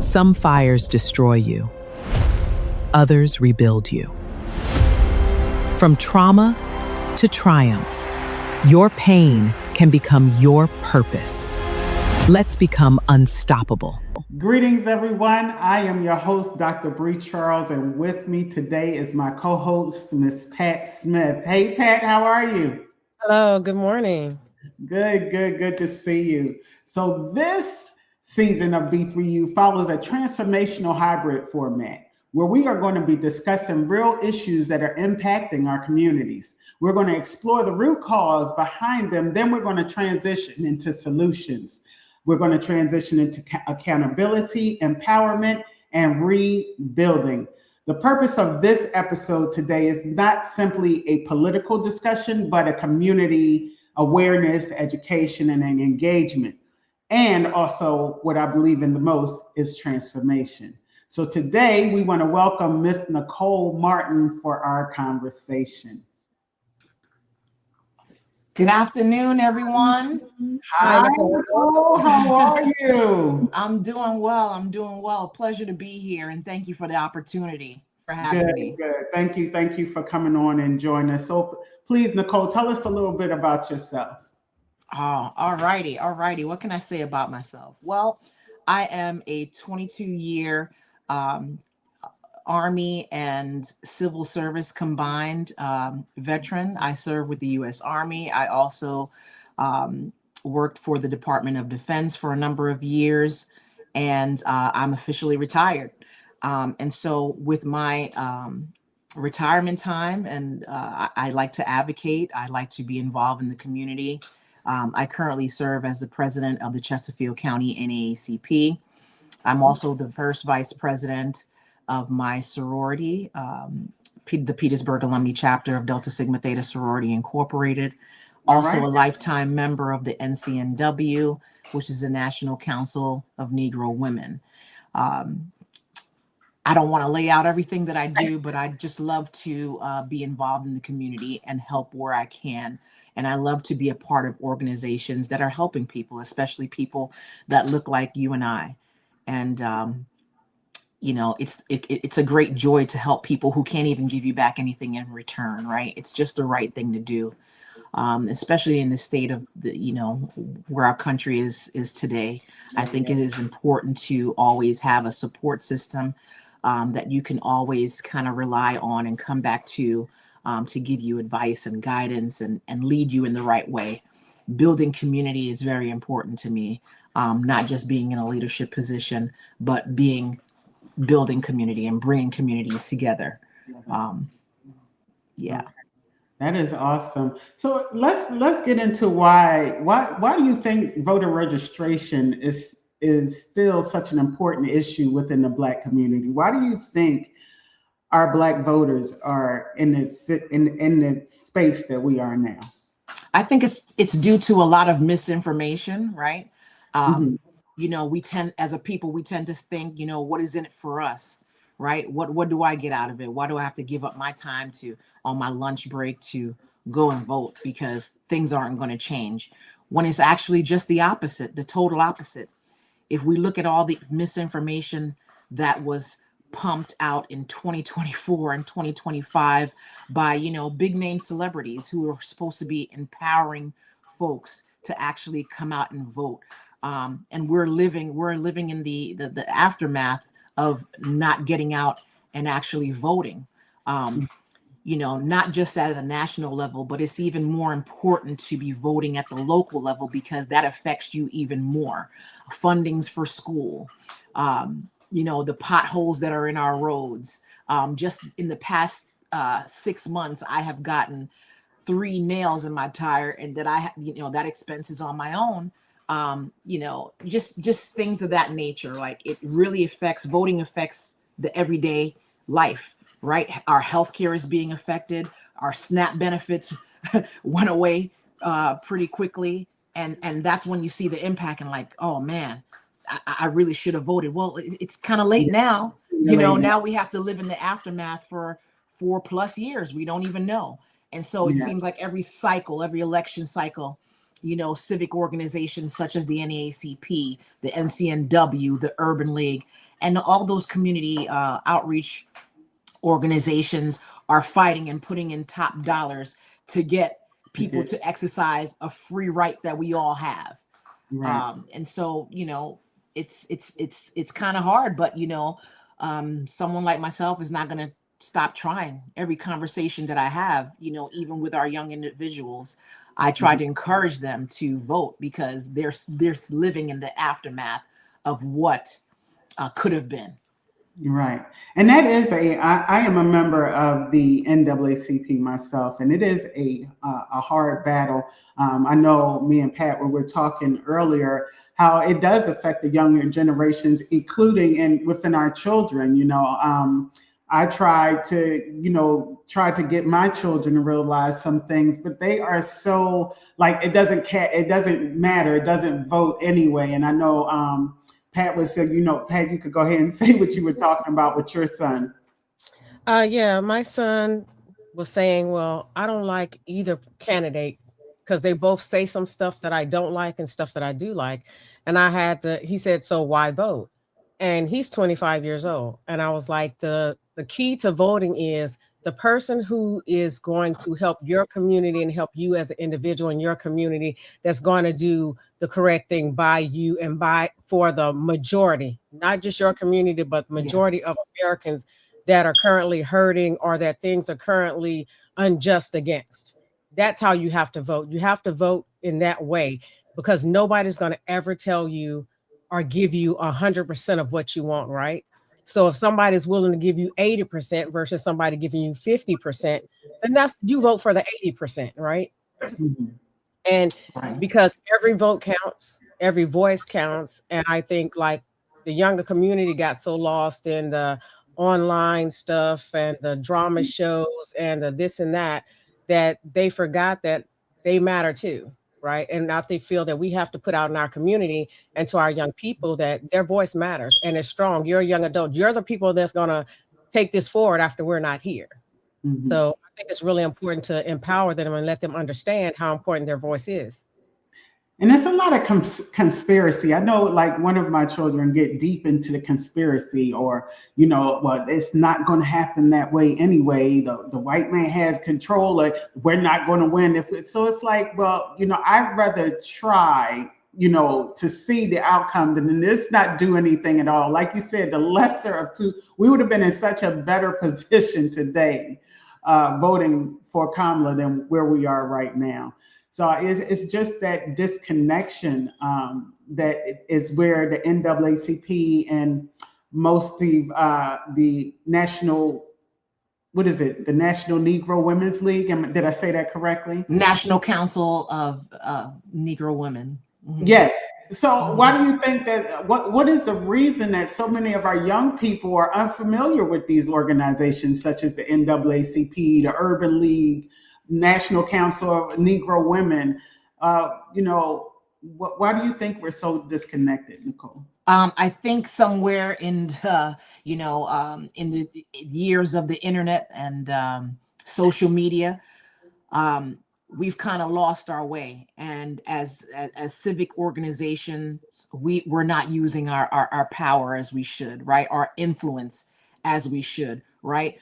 Some fires destroy you, others rebuild you. From trauma to triumph, your pain can become your purpose. Let's become unstoppable. Greetings, everyone. I am your host, Dr. Bree Charles, and with me today is my co-host, Miss Pat Smith. Hey, Pat, how are you? Hello, good morning. Good to see you. So this season of B3U follows a transformational hybrid format where we are going to be discussing real issues that are impacting our communities. We're going to explore the root cause behind them. Then we're going to transition into solutions. We're going to transition into accountability, empowerment, and rebuilding. The purpose of this episode today is not simply a political discussion, but a community awareness, education, and an engagement. And also what I believe in the most is transformation. So today we want to welcome Miss Nicole Martin for our conversation. Good afternoon, everyone. Hi, Nicole. How are you? I'm doing well. Pleasure to be here, and thank you for the opportunity for having me. Good. Thank you for coming on and joining us. So please, Nicole, tell us a little bit about yourself. Oh, all righty. What can I say about myself? Well, I am a 22-year Army and civil service combined veteran. I served with the U.S. Army. I also worked for the Department of Defense for a number of years, and I'm officially retired. And so with my retirement time, and I like to advocate, I like to be involved in the community. I currently serve as the president of the Chesterfield County NAACP. I'm also the first vice president of my sorority, the Petersburg Alumni Chapter of Delta Sigma Theta Sorority Incorporated. Also a lifetime member of the NCNW, which is the National Council of Negro Women. I don't want to lay out everything that I do, but I just love to be involved in the community and help where I can. And I love to be a part of organizations that are helping people, especially people that look like you and I. And, it's a great joy to help people who can't even give you back anything in return, right? It's just the right thing to do, especially in the state of where our country is today. I think it is important to always have a support system that you can always kind of rely on and come back to give you advice and guidance and lead you in the right way. Building community is very important to me, not just being in a leadership position, but building community and bringing communities together. That is awesome. So let's get into why do you think voter registration is still such an important issue within the Black community? Why do you think our Black voters are in the space that we are now? I think it's due to a lot of misinformation, right? We tend, as a people, we tend to think, what is in it for us, right? What do I get out of it? Why do I have to give up my time on my lunch break to go and vote because things aren't going to change? When it's actually just the opposite, the total opposite. If we look at all the misinformation that was pumped out in 2024 and 2025 by, big name celebrities who are supposed to be empowering folks to actually come out and vote. And we're living in the aftermath of not getting out and actually voting. Not just at a national level, but it's even more important to be voting at the local level because that affects you even more. Fundings for school, the potholes that are in our roads. Just in the past 6 months, I have gotten 3 nails in my tire, and that expense is on my own. Just things of that nature. Like it really voting affects the everyday life, right? Our healthcare is being affected. Our SNAP benefits went away pretty quickly. And that's when you see the impact and like, oh man, I really should have voted. Well, it's kind of late now. Now we have to live in the aftermath for 4+ years. We don't even know. And so it seems like every election cycle, civic organizations such as the NAACP, the NCNW, the Urban League, And all those community outreach organizations are fighting and putting in top dollars to get people to exercise a free right that we all have. Right. And so, it's kind of hard, but someone like myself is not going to stop trying. Every conversation that I have, even with our young individuals, I try to encourage them to vote, because they're living in the aftermath of what could have been. Right. And that is I am a member of the NAACP myself, and it is a hard battle. I know me and Pat, when we were talking earlier, how it does affect the younger generations, including within our children. I try to get my children to realize some things, but they are so like, it doesn't matter. It doesn't vote anyway. And I know, Pat was saying, Pat, you could go ahead and say what you were talking about with your son. Yeah, my son was saying, well, I don't like either candidate because they both say some stuff that I don't like and stuff that I do like. And he said, so why vote? And he's 25 years old. And I was like, the key to voting is the person who is going to help your community and help you as an individual in your community, that's going to do the correct thing by you and for the majority, not just your community, but majority of Americans that are currently hurting or that things are currently unjust against. That's how you have to vote. You have to vote in that way, because nobody's going to ever tell you or give you 100% of what you want, right? So if somebody's willing to give you 80% versus somebody giving you 50%, then you vote for the 80%, right? Mm-hmm. And because every vote counts, every voice counts. And I think like the younger community got so lost in the online stuff and the drama shows and the this and that they forgot that they matter too. Right. And now they feel that we have to put out in our community and to our young people that their voice matters and it's strong. You're a young adult. You're the people that's going to take this forward after we're not here. Mm-hmm. So I think it's really important to empower them and let them understand how important their voice is. And there's a lot of conspiracy. I know, like, one of my children get deep into the conspiracy, or, well, it's not going to happen that way anyway. The white man has control. We're not going to win. So it's like, well, I'd rather try, to see the outcome than this not do anything at all. Like you said, the lesser of two, we would have been in such a better position today voting for Kamala than where we are right now. So it's just that disconnection that is where the NAACP and most of the national, the National Negro Women's League, did I say that correctly? National Council of Negro Women. Mm-hmm. Yes. So why do you think that, what is the reason that so many of our young people are unfamiliar with these organizations such as the NAACP, the Urban League, National Council of Negro Women? Why do you think we're so disconnected, Nicole? I think somewhere in the years of the internet and social media, we've kind of lost our way. And as civic organizations, we're not using our power as we should, right? Our influence as we should, right?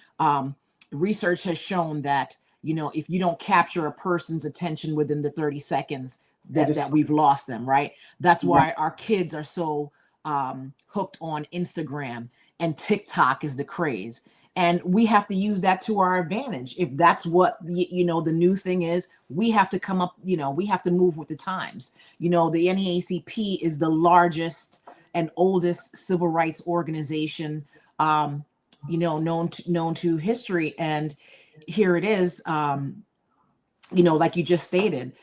Research has shown that if you don't capture a person's attention within the 30 seconds, that we've lost them, right? That's why our kids are so hooked on Instagram, and TikTok is the craze. And we have to use that to our advantage. If that's what the new thing is, we have to come up, we have to move with the times. The NAACP is the largest and oldest civil rights organization, known to history. And here it is, like you just stated,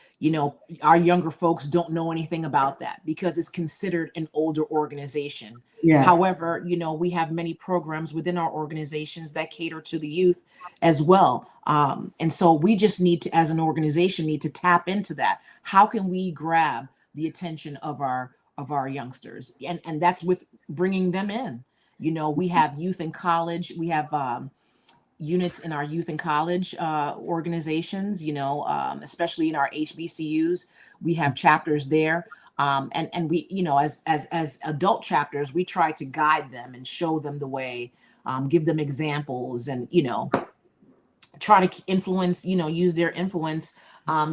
our younger folks don't know anything about that because it's considered an older organization. Yeah. However, we have many programs within our organizations that cater to the youth as well. And so we just need to, as an organization, need to tap into that. How can we grab the attention of our youngsters? And that's with bringing them in. We have youth in college. We have units in our youth and college organizations, especially in our HBCUs. We have chapters there. And we, you know, as adult chapters, we try to guide them and show them the way, give them examples, and, you know, try to influence, you know, use their influence,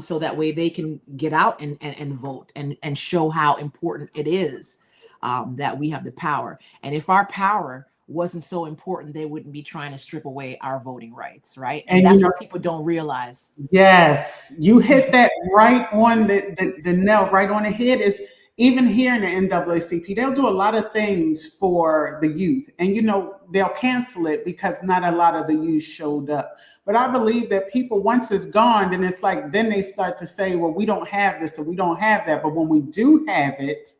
so that way they can get out and vote and show how important it is, that we have the power. And if our power wasn't so important, they wouldn't be trying to strip away our voting rights, right? And that's, you know, what people don't realize. Yes, you hit that right on the nail, right on the head. Is even here in the NAACP, they'll do a lot of things for the youth, and, you know, they'll cancel it because not a lot of the youth showed up. But I believe that people, once it's gone, then it's like, then they start to say, well, we don't have this or we don't have that. But when we do have it,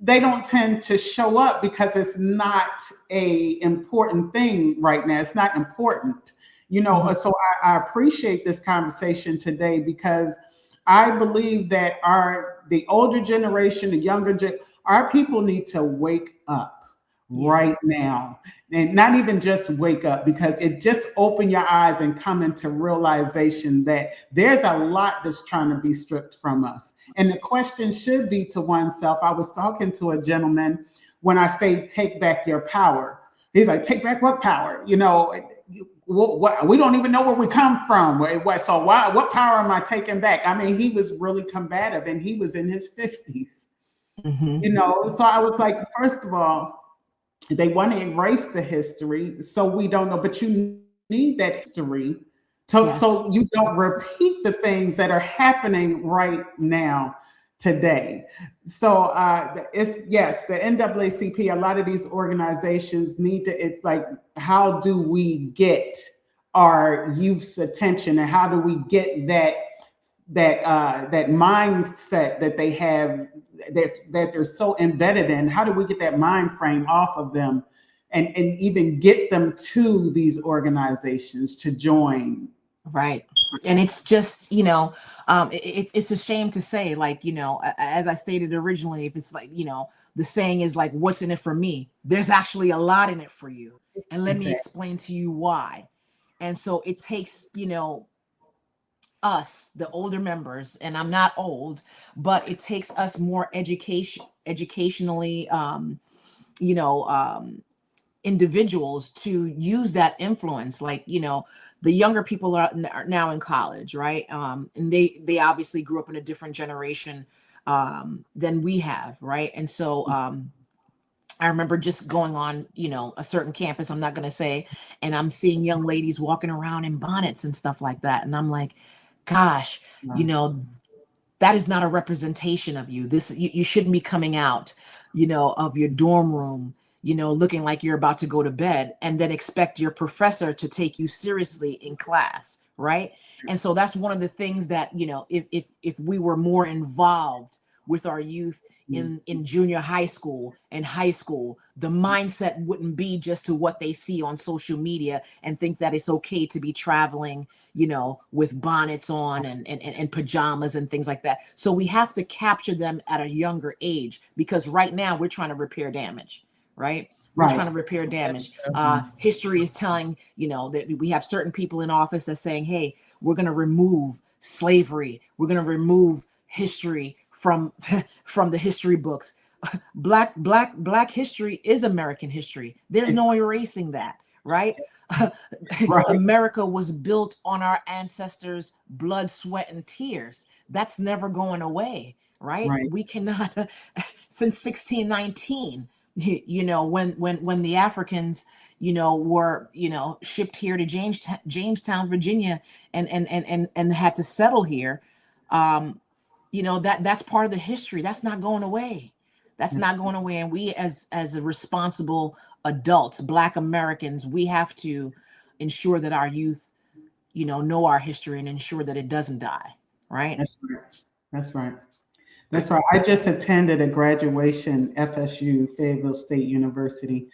they don't tend to show up because it's not a important thing right now. It's not important, you know. So I appreciate this conversation today, because I believe that the older generation, the younger our people need to wake up right now, and not even just wake up, because it just open your eyes and come into realization that there's a lot that's trying to be stripped from us. And the question should be to oneself. I was talking to a gentleman, when I say take back your power, he's like, take back what power? You know, what we don't even know where we come from. So what power am I taking back? I mean, he was really combative, and he was in his 50s. You know, so I was like, first of all, they want to erase the history, so we don't know, but you need that history so you don't repeat the things that are happening right now today. So it's, yes, the NAACP, a lot of these organizations need to, it's like, how do we get our youth's attention, and how do we get that mindset that they have, that they're so embedded in? How do we get that mind frame off of them, and even get them to these organizations to join? Right. And it's just, you know, it's a shame to say, like, you know, as I stated originally, if it's like, you know, the saying is like, what's in it for me? There's actually a lot in it for you. And let me explain to you why. And so it takes, you know, us, the older members, and I'm not old, but it takes us more educationally, you know, individuals to use that influence. Like, you know, the younger people are now in college, right? And they obviously grew up in a different generation than we have, right? And so I remember just going on, you know, a certain campus, I'm not going to say, and I'm seeing young ladies walking around in bonnets and stuff like that. And I'm like, gosh, you know, that is not a representation of you. You shouldn't be coming out, you know, of your dorm room, you know, looking like you're about to go to bed, and then expect your professor to take you seriously in class, right? And so that's one of the things that, you know, if we were more involved with our youth in junior high school and high school, the mindset wouldn't be just to what they see on social media and think that it's okay to be traveling, you know, with bonnets on and pajamas and things like that. So we have to capture them at a younger age, because right now we're trying to repair damage, right? We're trying to repair damage. History is telling, you know, that we have certain people in office that's saying, hey, we're going to remove slavery. We're going to remove history from the history books. Black history is American history. There's no erasing that, right? America was built on our ancestors' blood, sweat, and tears. That's never going away, right? We cannot, since 1619, you know, when the Africans, you know, were, you know, shipped here to Jamestown, Virginia, and had to settle here. You know, that's part of the history. That's not going away. That's not going away. And we, as responsible adults, Black Americans, we have to ensure that our youth, you know our history and ensure that it doesn't die. Right. That's right. I just attended a graduation, FSU, Fayetteville State University,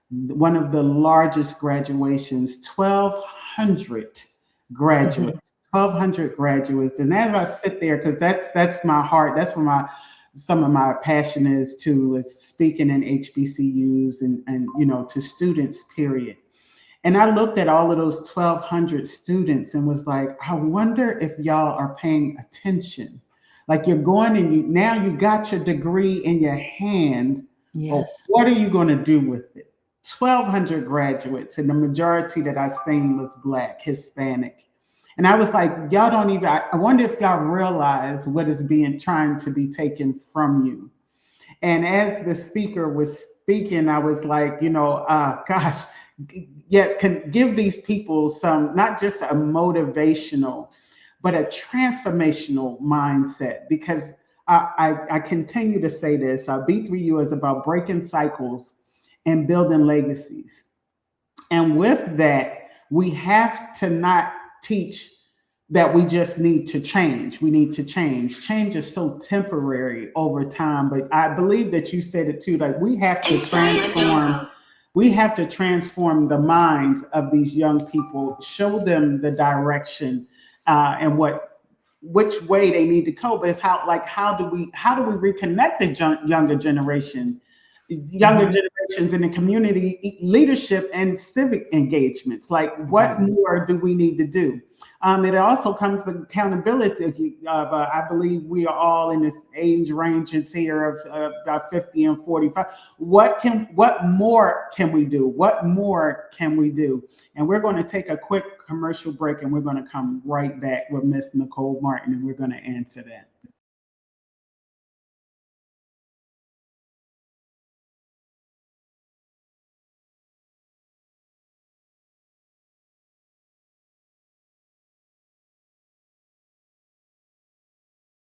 one of the largest graduations, 1,200 graduates. 1,200 graduates. And as I sit there, because that's my heart, that's where some of my passion is too, is speaking in HBCUs and you know, to students, period. And I looked at all of those 1,200 students and was like, I wonder if y'all are paying attention Like you're going and you got your degree in your hand. Well, Yes. what are you going to do with it? 1,200 graduates, and the majority that I seen was Black, Hispanic. And I was like, y'all don't even, I wonder if y'all realize what is being trying to be taken from you. And as the speaker was speaking, I was like, gosh, yes, can give these people some, not just a motivational, but a transformational mindset. Because I continue to say this, B3U is about breaking cycles and building legacies. And with that, we have to not teach that we just need to change. We need to change. Change is so temporary over time, but I believe that you said it too. Like we have to transform. We have to transform the minds of these young people, show them the direction and which way they need to go. But it's how do we reconnect the younger generation? Younger generations in the community leadership and civic engagements. Like what more do we need to do? It also comes to accountability. I believe we are all in this age ranges here of about 50 and 45. What more can we do? What more can we do? And we're going to take a quick commercial break, and we're going to come right back with Miss Nicole Martin, and we're going to answer that.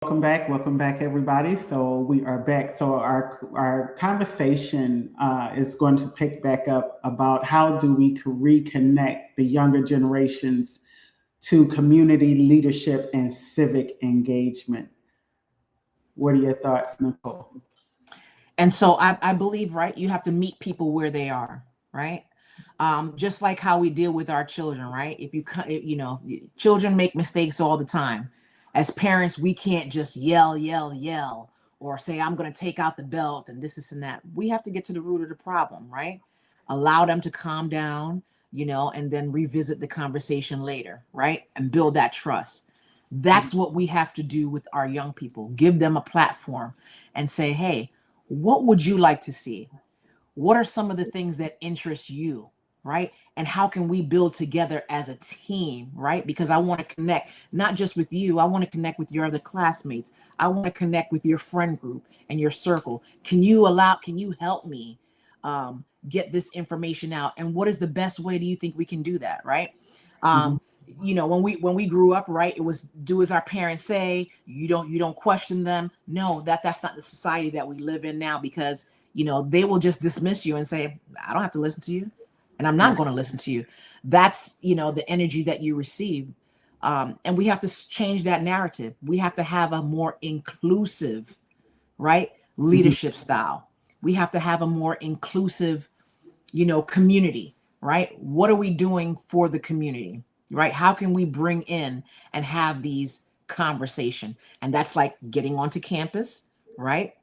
Welcome back, everybody. So we are back. So our conversation is going to pick back up about how do we reconnect the younger generations to community leadership and civic engagement. What are your thoughts, Nicole? And so I believe, right, you have to meet people where they are, right? Just like how we deal with our children, right? Children make mistakes all the time. As parents, we can't just yell, or say, I'm going to take out the belt and this and that. We have to get to the root of the problem, right? Allow them to calm down, and then revisit the conversation later, right? And build that trust. That's what we have to do with our young people. Give them a platform and say, hey, what would you like to see? What are some of the things that interest you, right? And how can we build together as a team, right? Because I want to connect, not just with you. I want to connect with your other classmates. I want to connect with your friend group and your circle. Can you help me get this information out? And what is the best way do you think we can do that, right? When we grew up, right, it was do as our parents say. You don't question them. No, that's not the society that we live in now, because they will just dismiss you and say, I don't have to listen to you, and I'm not going to listen to you. That's the energy that you receive, and we have to change that narrative. We have to have a more inclusive, right, leadership style. We have to have a more inclusive, community, right? What are we doing for the community? Right? How can we bring in and have these conversation? And that's like getting onto campus, right?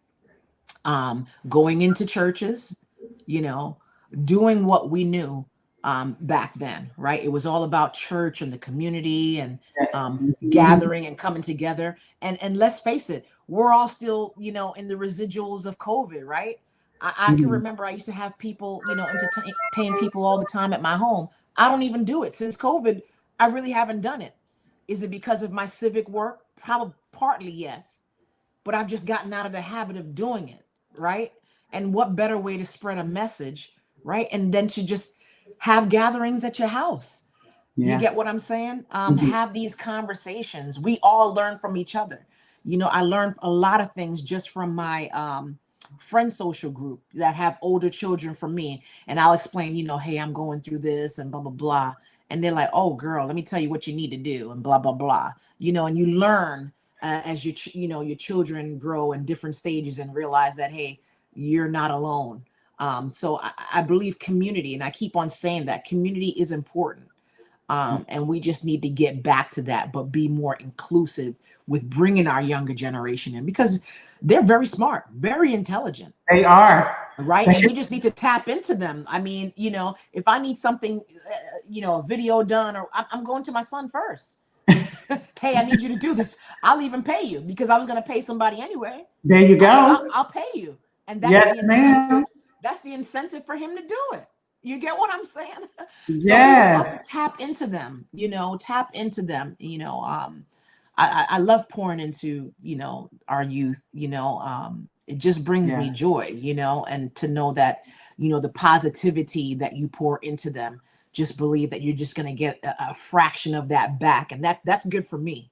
Going into churches, doing what we knew back then, right? It was all about church and the community and gathering and coming together. And let's face it, we're all still, in the residuals of COVID, right? I can remember I used to have people, entertain people all the time at my home. I don't even do it since COVID. I really haven't done it. Is it because of my civic work? Probably partly yes, but I've just gotten out of the habit of doing it, right? And what better way to spread a message, right? And then to just have gatherings at your house. Yeah. You get what I'm saying? Have these conversations. We all learn from each other. I learned a lot of things just from my friend social group that have older children from me. And I'll explain, hey, I'm going through this and blah, blah, blah. And they're like, oh, girl, let me tell you what you need to do and blah, blah, blah. And you learn as your children grow in different stages and realize that, hey, you're not alone. So I believe community, and I keep on saying that community is important. And we just need to get back to that, but be more inclusive with bringing our younger generation in, because they're very smart, very intelligent. They are. Right. And we just need to tap into them. I mean, if I need something, a video done, or I'm going to my son first. Hey, I need you to do this. I'll even pay you, because I was going to pay somebody anyway. There you go. I'll pay you. And that's Yes, the incentive. ma'am. That's the incentive for him to do it. You get what I'm saying? So we just Yes. have to tap into them, tap into them. I love pouring into, our youth, it just brings me joy, and to know that, the positivity that you pour into them, just believe that you're just going to get a fraction of that back. And that's good for me,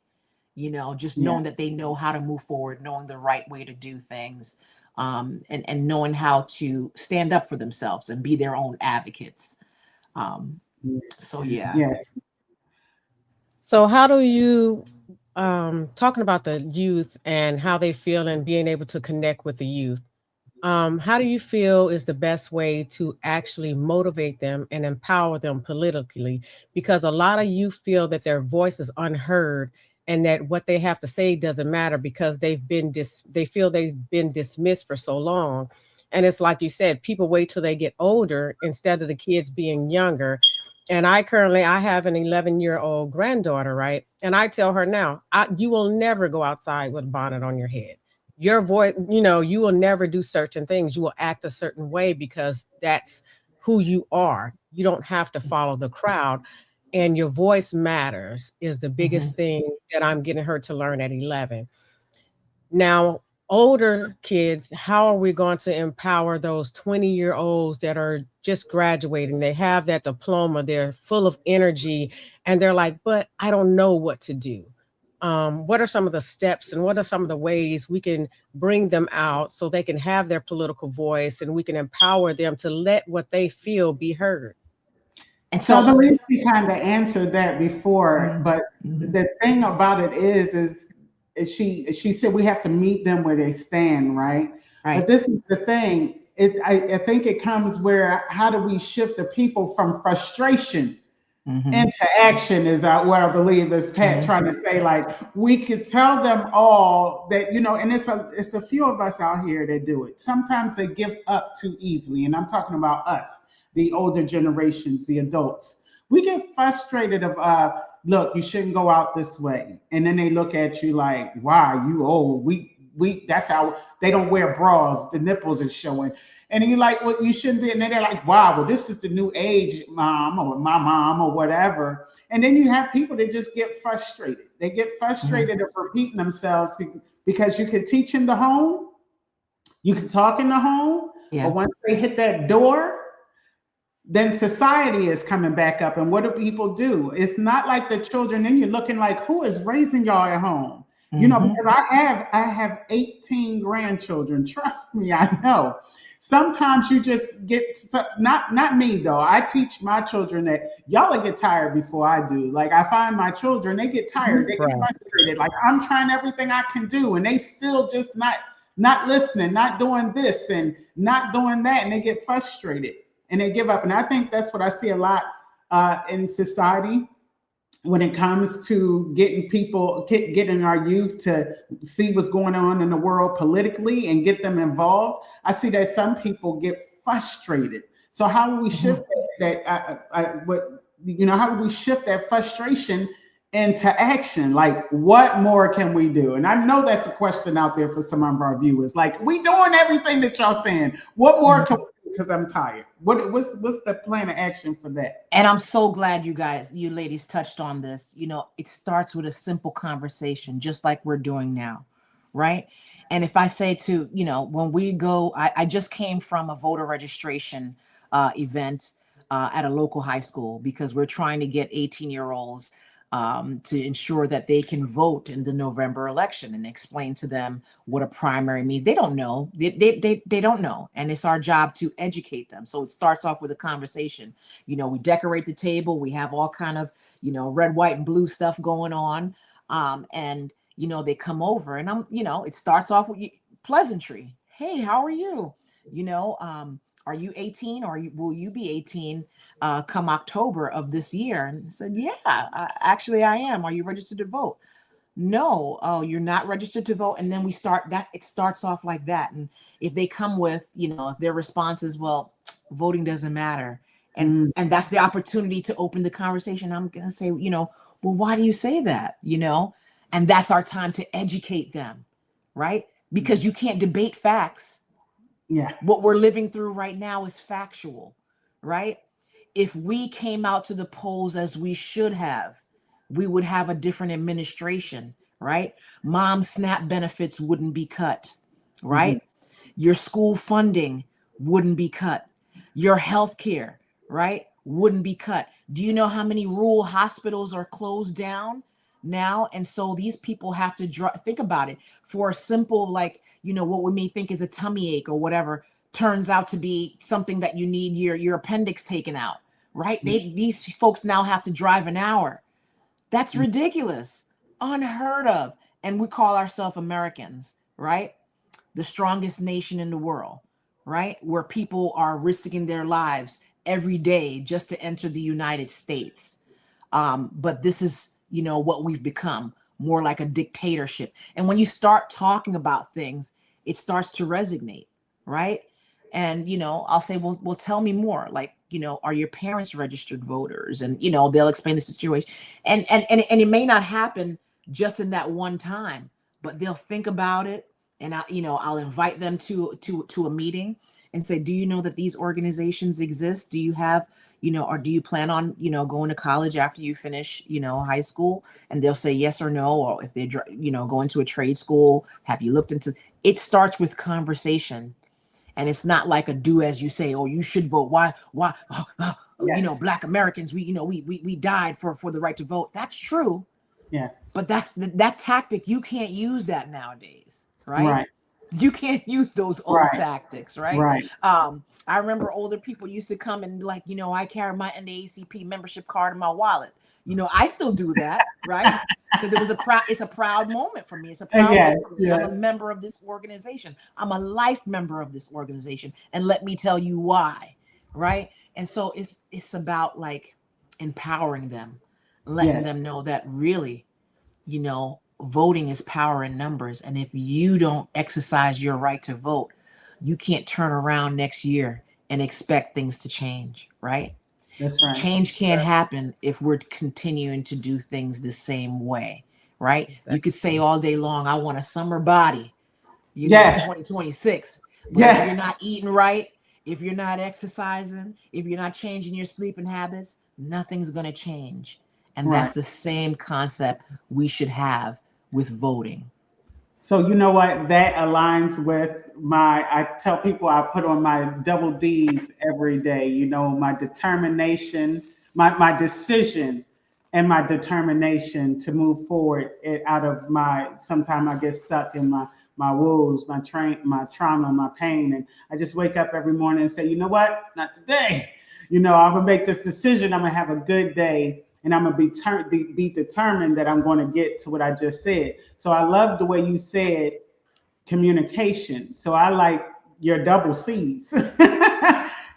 just knowing that they know how to move forward, knowing the right way to do things, and knowing how to stand up for themselves and be their own advocates. So, yeah. So how do you, talking about the youth and how they feel and being able to connect with the youth, how do you feel is the best way to actually motivate them and empower them politically? Because a lot of youth feel that their voice is unheard and that what they have to say doesn't matter because they feel they've been dismissed for so long. And it's like you said, people wait till they get older instead of the kids being younger. And I have an 11-year-old granddaughter, right? And I tell her now, you will never go outside with a bonnet on your head. Your voice, you will never do certain things. You will act a certain way because that's who you are. You don't have to follow the crowd. And your voice matters is the biggest thing that I'm getting her to learn at 11. Now, older kids, how are we going to empower those 20-year-olds that are just graduating? They have that diploma, they're full of energy, and they're like, but I don't know what to do. What are some of the steps and what are some of the ways we can bring them out so they can have their political voice and we can empower them to let what they feel be heard? And So I believe she kind of answered that before, but the thing about it is she said we have to meet them where they stand, right? But this is the thing. I think it comes where how do we shift the people from frustration into action is what I believe is Pat trying to say. Like we could tell them all that, and it's a few of us out here that do it. Sometimes they give up too easily. And I'm talking about us, the older generations, the adults. We get frustrated of look, you shouldn't go out this way. And then they look at you like, wow, you old. We that's how they don't wear bras, the nipples are showing. And you're like, well, you shouldn't be. And then they're like, wow, well, this is the new age, mom, or my mom, or whatever. And then you have people that just get frustrated. They get frustrated of repeating themselves because you can teach in the home, you can talk in the home, but once they hit that door, then society is coming back up. And what do people do? It's not like the children, then you're looking like, who is raising y'all at home? Because I have 18 grandchildren. Trust me, I know. Sometimes you just get, not me though. I teach my children that y'all will get tired before I do. Like I find my children, they get tired, they get frustrated. Like I'm trying everything I can do and they still just not listening, not doing this and not doing that. And they get frustrated and they give up. And I think that's what I see a lot in society when it comes to getting our youth to see what's going on in the world politically and get them involved. I see that some people get frustrated. So how do we shift that? How do we shift that frustration into action? Like, what more can we do? And I know that's a question out there for some of our viewers. Like, we doing everything that y'all saying. What more can we do? Because I'm tired. What's the plan of action for that? And I'm so glad you ladies touched on this. It starts with a simple conversation, just like we're doing now, right? And if I say to, when we go, I just came from a voter registration event at a local high school because we're trying to get 18-year-olds to ensure that they can vote in the November election and explain to them what a primary means. They don't know. They don't know. And it's our job to educate them. So it starts off with a conversation. We decorate the table. We have all kind of, red, white, and blue stuff going on. And they come over and it starts off with pleasantry. Hey, how are you? Are you 18 or will you be 18 come October of this year? And I said, yeah, actually I am. Are you registered to vote? No. Oh, you're not registered to vote. And then it starts off like that. And if they come with, if their response is, well, voting doesn't matter. And that's the opportunity to open the conversation. I'm going to say, well, why do you say that? And that's our time to educate them, right? Because you can't debate facts. Yeah. What we're living through right now is factual, right? If we came out to the polls as we should have, we would have a different administration, right? Mom SNAP benefits wouldn't be cut, right? Your school funding wouldn't be cut. Your health care, right, wouldn't be cut. Do you know how many rural hospitals are closed down now? And so these people have to think about it. For a simple, like, what we may think is a tummy ache or whatever, turns out to be something that you need your appendix taken out, right? These folks now have to drive an hour. That's ridiculous, unheard of. And we call ourselves Americans, right? The strongest nation in the world, right? Where people are risking their lives every day just to enter the United States. But this is, what we've become, more like a dictatorship. And when you start talking about things, it starts to resonate, right? And, I'll say, well, tell me more. Like, are your parents registered voters? And, they'll explain the situation. And it may not happen just in that one time, but they'll think about it. And I'll invite them to a meeting and say, do you know that these organizations exist? Do you have, or do you plan on, going to college after you finish, high school? And they'll say yes or no. Or if they're, going to a trade school, have you looked into it? Starts with conversation. And it's not like a do as you say, oh, you should vote. Why? Yes. Black Americans, we died for the right to vote. That's true. Yeah. But that's that tactic. You can't use that nowadays. Right. You can't use those old tactics. Right. I remember older people used to come and like, I carry my NAACP membership card in my wallet. I still do that. Right. Because it's a proud moment for me. It's a proud moment for me. Yes. I'm a member of this organization. I'm a life member of this organization. And let me tell you why. Right. And so it's about like empowering them, letting them know that really, voting is power in numbers. And if you don't exercise your right to vote, you can't turn around next year and expect things to change, right? That's right. Change can't happen if we're continuing to do things the same way, right? Exactly. You could say all day long, I want a summer body, 2026. But if you're not eating right, if you're not exercising, if you're not changing your sleeping habits, nothing's going to change. And that's the same concept we should have with voting. So you know what? That aligns with I tell people I put on my double D's every day, my determination, my decision and my determination to move forward out of sometimes I get stuck in my woes, my trauma, my pain. And I just wake up every morning and say, you know what? Not today. I'm going to make this decision. I'm going to have a good day. And I'm going to be determined that I'm going to get to what I just said. So I love the way you said communication. So I like your double C's.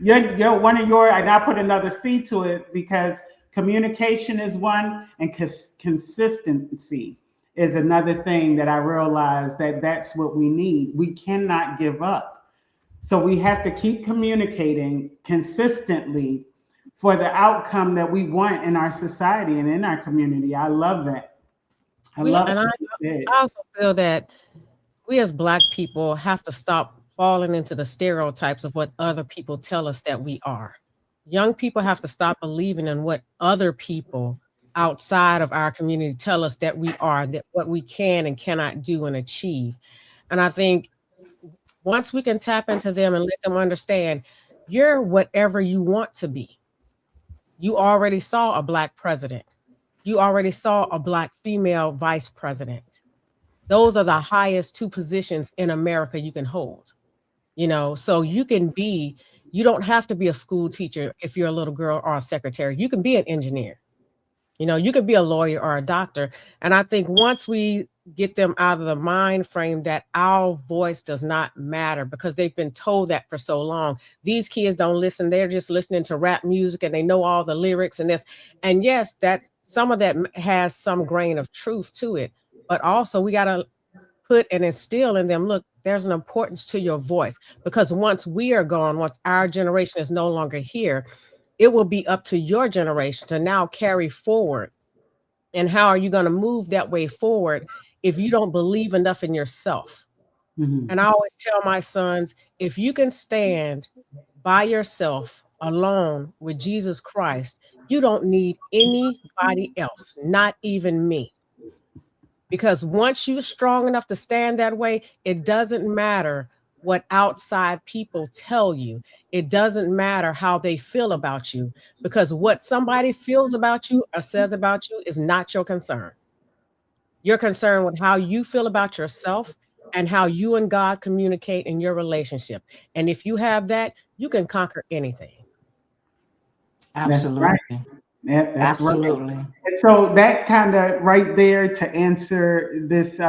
you're one of and I put another C to it because communication is one and consistency is another thing that I realized that's what we need. We cannot give up. So we have to keep communicating consistently for the outcome that we want in our society and in our community. I love that. I also feel that we as Black people have to stop falling into the stereotypes of what other people tell us that we are. Young people have to stop believing in what other people outside of our community tell us that we are, that what we can and cannot do and achieve. And I think once we can tap into them and let them understand, you're whatever you want to be. You already saw a Black president. You already saw a Black female vice president. Those are the highest two positions in America you can hold. So you don't have to be a school teacher if you're a little girl or a secretary. You can be an engineer. You could be a lawyer or a doctor. And I think once we get them out of the mind frame that our voice does not matter because they've been told that for so long. These kids don't listen. They're just listening to rap music and they know all the lyrics and this. And yes, that some of that has some grain of truth to it. But also we got to put and instill in them, look, there's an importance to your voice because once we are gone, once our generation is no longer here, it will be up to your generation to now carry forward. And how are you going to move that way forward if you don't believe enough in yourself? And I always tell my sons, if you can stand by yourself alone with Jesus Christ, you don't need anybody else, not even me. Because once you're strong enough to stand that way, it doesn't matter what outside people tell you. It doesn't matter how they feel about you, because what somebody feels about you or says about you is not your concern. You're concerned with how you feel about yourself and how you and God communicate in your relationship. And if you have that, you can conquer anything. Absolutely. That's right. That's Absolutely. Right. And so that kind of right there to answer this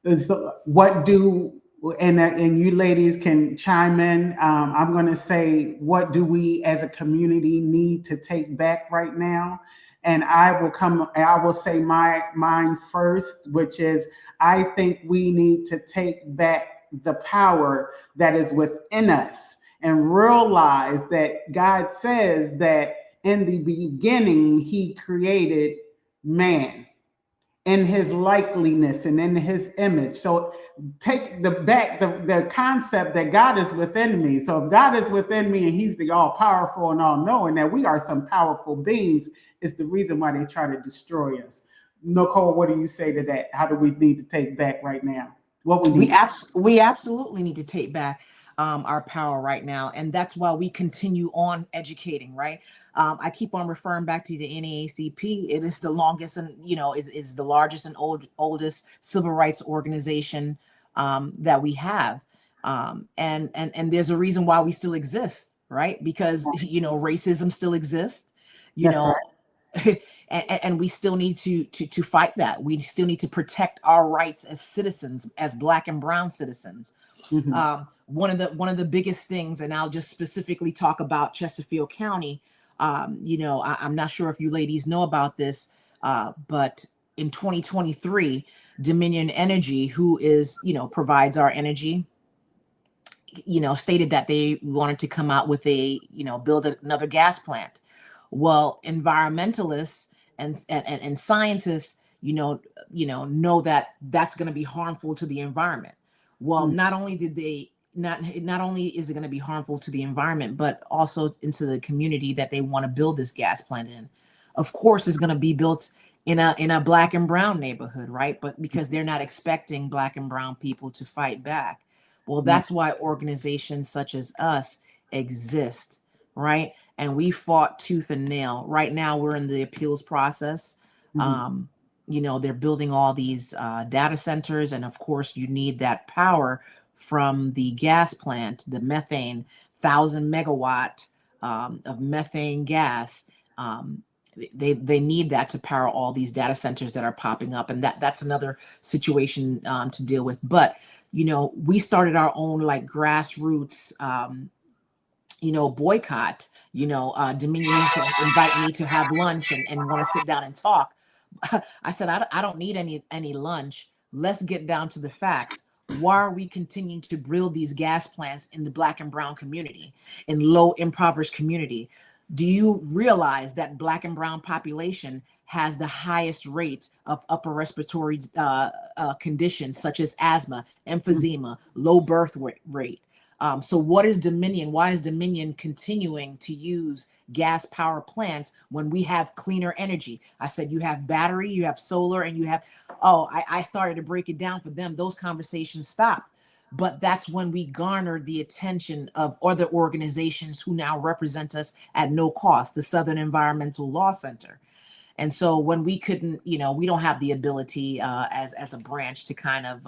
is what do and you ladies can chime in. I'm going to say, what do we as a community need to take back right now? And I will say mine first, which is I think we need to take back the power that is within us and realize that God says that in the beginning he created man in his likeness and in his image. So take the concept that God is within me. So if God is within me and he's the all powerful and all knowing, that we are some powerful beings, is the reason why they try to destroy us. Nicole, what do you say to that? How do we need to take back right now? What we absolutely need to take back our power right now, and that's why we continue on educating. Right, I keep on referring back to the NAACP. It is the longest and is the largest and oldest civil rights organization that we have, and there's a reason why we still exist, right? Because racism still exists, and we still need to fight that. We still need to protect our rights as citizens, as Black and brown citizens. One of the biggest things, and I'll just specifically talk about Chesterfield County. I'm not sure if you ladies know about this, but in 2023, Dominion Energy, who is provides our energy, stated that they wanted to come out with build another gas plant. Well, environmentalists and scientists, know that that's going to be harmful to the environment. Well, not only is it going to be harmful to the environment, but also into the community that they want to build this gas plant in. Of course, it's going to be built in a Black and brown neighborhood, right? But because they're not expecting Black and brown people to fight back. Well, that's why organizations such as us exist, right? And we fought tooth and nail. Right now, we're in the appeals process. They're building all these data centers. And of course, you need that power from the gas plant, the methane, 1,000 megawatt of methane gas. They need that to power all these data centers that are popping up. And that's another situation to deal with. But, we started our own grassroots, boycott. Dominion used to invite me to have lunch and want to sit down and talk. I said, I don't need any lunch. Let's get down to the facts. Why are we continuing to build these gas plants in the Black and brown community, in low impoverished community? Do you realize that Black and brown population has the highest rate of upper respiratory conditions such as asthma, emphysema, low birth rate? So what is Dominion? Why is Dominion continuing to use gas power plants when we have cleaner energy? I said, you have battery, you have solar, and you have, I started to break it down for them. Those conversations stopped. But that's when we garnered the attention of other organizations who now represent us at no cost, the Southern Environmental Law Center. And so when we couldn't, we don't have the ability as a branch to kind of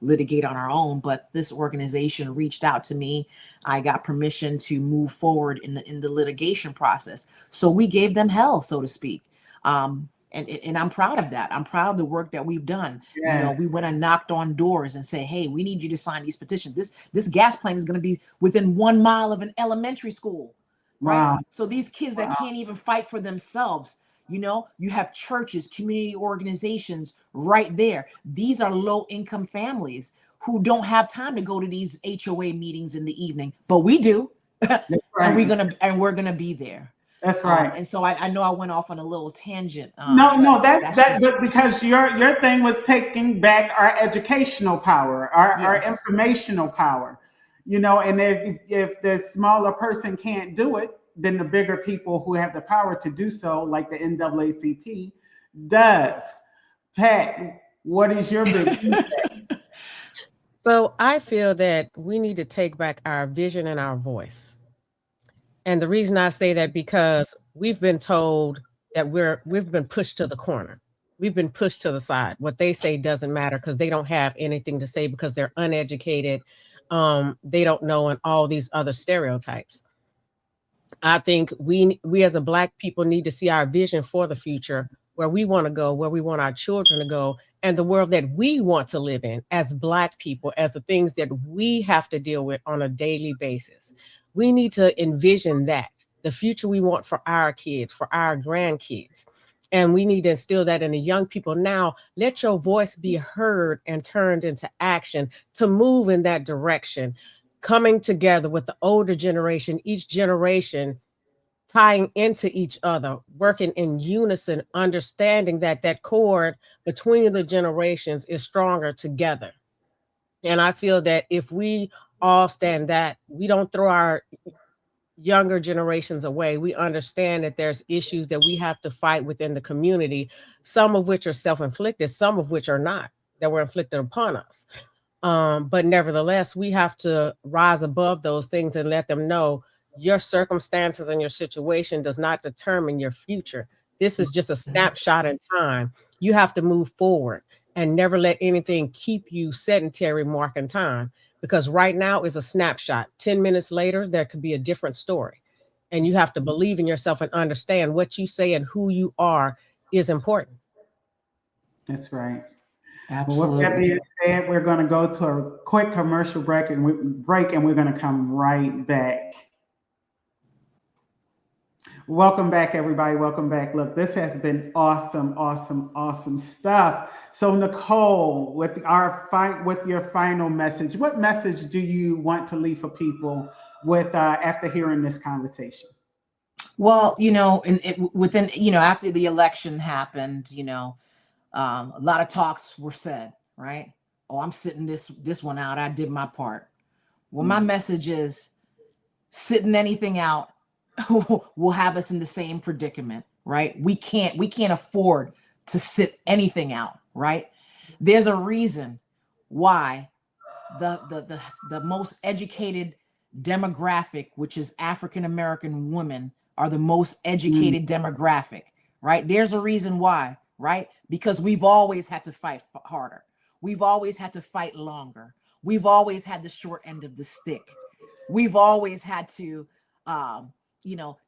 litigate on our own, but this organization reached out to me. I got permission to move forward in the litigation process. So we gave them hell, so to speak. And I'm proud of that. I'm proud of the work that we've done. Yes. We went and knocked on doors and say, hey, we need you to sign these petitions. This gas plant is going to be within 1 mile of an elementary school. Right. Wow. So these kids that can't even fight for themselves, you have churches, community organizations right there. These are low income families who don't have time to go to these HOA meetings in the evening, but we do. That's right. we're gonna be there. That's right. And so I know I went off on a little tangent. No, just, but because your thing was taking back our educational power, our yes. informational power, and if the smaller person can't do it, then the bigger people who have the power to do so, like the NAACP, does. Pat, what is your big feedback? So I feel that we need to take back our vision and our voice. And the reason I say that, because we've been told that we've been pushed to the corner. We've been pushed to the side. What they say doesn't matter because they don't have anything to say because they're uneducated. They don't know, and all these other stereotypes. I think we as a Black people need to see our vision for the future, where we want to go, where we want our children to go, and the world that we want to live in as Black people, as the things that we have to deal with on a daily basis. We need to envision that, the future we want for our kids, for our grandkids. And we need to instill that in the young people now. Let your voice be heard and turned into action to move in that direction, coming together with the older generation, each generation tying into each other, working in unison, understanding that that cord between the generations is stronger together. And I feel that if we all stand that, we don't throw our younger generations away. We understand that there's issues that we have to fight within the community, some of which are self-inflicted, some of which are not, that were inflicted upon us. But nevertheless, we have to rise above those things and let them know your circumstances and your situation does not determine your future. This is just a snapshot in time. You have to move forward and never let anything keep you sedentary mark in time, because right now is a snapshot. 10 minutes later, there could be a different story. And you have to believe in yourself and understand what you say and who you are is important. That's right. Absolutely. Well, with that being said, we're going to go to a quick commercial break, and we're going to come right back. Welcome back, everybody. Welcome back. Look, this has been awesome, awesome, awesome stuff. So, Nicole, with your final message, what message do you want to leave for people with after hearing this conversation? Well, after the election happened, a lot of talks were said, right? Oh, I'm sitting this one out. I did my part. Well, my message is, sitting anything out will have us in the same predicament, right? We can't afford to sit anything out, right? There's a reason why the most educated demographic, which is African American women, are the most educated demographic, right? There's a reason why, right? Because we've always had to fight harder. We've always had to fight longer. We've always had the short end of the stick. We've always had to,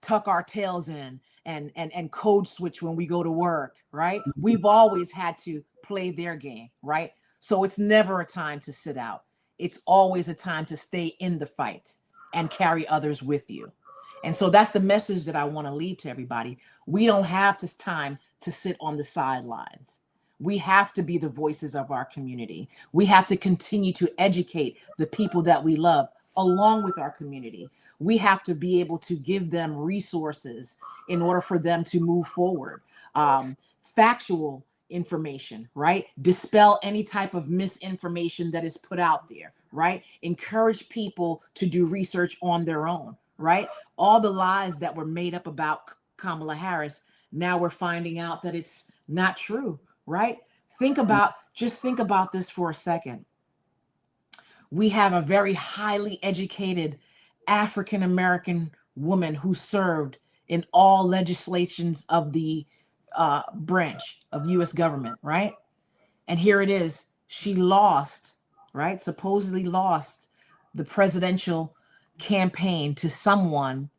tuck our tails in and code switch when we go to work, right? We've always had to play their game, right? So it's never a time to sit out. It's always a time to stay in the fight and carry others with you. And so that's the message that I want to leave to everybody. We don't have this time to sit on the sidelines. We have to be the voices of our community. We have to continue to educate the people that we love along with our community. We have to be able to give them resources in order for them to move forward. Factual information, right? Dispel any type of misinformation that is put out there, right? Encourage people to do research on their own, right? All the lies that were made up about Kamala Harris, now we're finding out that it's not true, right? Think about this for a second. We have a very highly educated African American woman who served in all legislations of the branch of U.S. government, right? And here it is, she lost, right? Supposedly lost the presidential campaign to someone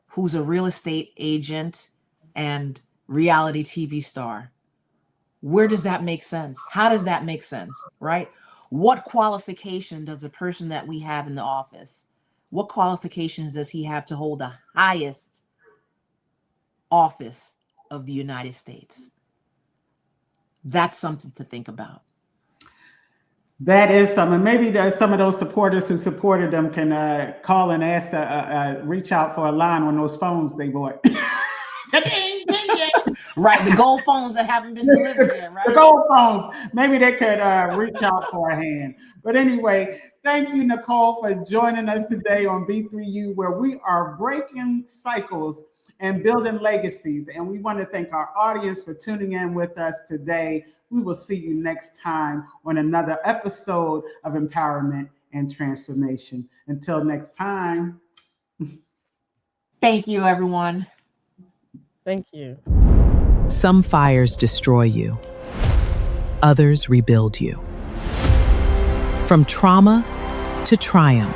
who's a real estate agent and reality TV star. Where does that make sense? How does that make sense, right? What qualification does a person that we have in the office, what qualifications does he have to hold the highest office of the United States? That's something to think about. That is something. Maybe some of those supporters who supported them can call and ask, reach out for a line on those phones they bought. Right, the gold phones that haven't been delivered yet, right? The gold phones. Maybe they could reach out for a hand. But anyway, thank you, Nicole, for joining us today on B3U, where we are breaking cycles and building legacies. And we want to thank our audience for tuning in with us today. We will see you next time on another episode of Empowerment and Transformation. Until next time. Thank you, everyone. Thank you. Some fires destroy you. Others rebuild you. From trauma to triumph,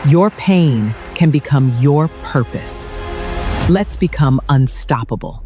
your pain can become your purpose. Let's become unstoppable.